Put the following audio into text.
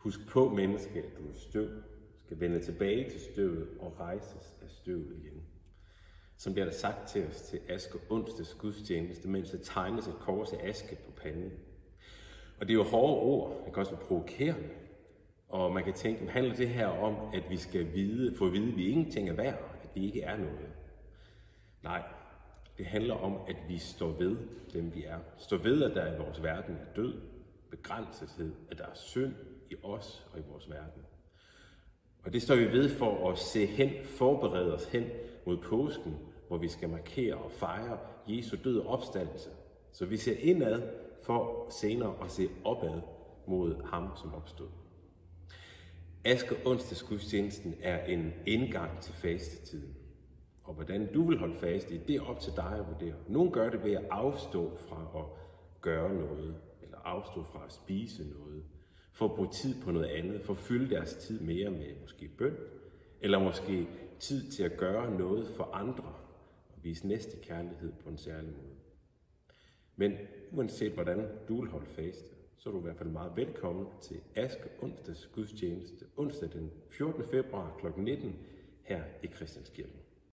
Husk på, menneske, at du er støv, skal vende tilbage til støvet og rejses af støvet igen. Som bliver der sagt til os til aske onsdags gudstjeneste, mens der tegnes et kors af aske på panden. Og det er jo hårde ord, det kan også være provokerende. Og man kan tænke, handler det her om, at vi skal få at vide, at vi ingenting er værd, at vi ikke er noget? Nej, det handler om, at vi står ved dem, vi er. Står ved, at der i vores verden er død, begrænsethed, at der er synd i os og i vores verden. Og det står vi ved for at se hen, forberede os hen mod påsken, hvor vi skal markere og fejre Jesu død og opstandelse. Så vi ser indad for senere at se opad mod ham, som opstod. Aske onsdags gudstjenesten er en indgang til fastetiden. Og hvordan du vil holde fast i, det er op til dig at vurdere. Nogle gør det ved at afstå fra at gøre noget, eller afstå fra at spise noget, for at bruge tid på noget andet, for at fylde deres tid mere med måske bøn, eller måske tid til at gøre noget for andre, og vise næste kærlighed på en særlig måde. Men uanset hvordan du vil holde fast, så er du i hvert fald meget velkommen til Aske onsdags gudstjeneste, onsdag den 14. februar kl. 19 her i Christianskirken.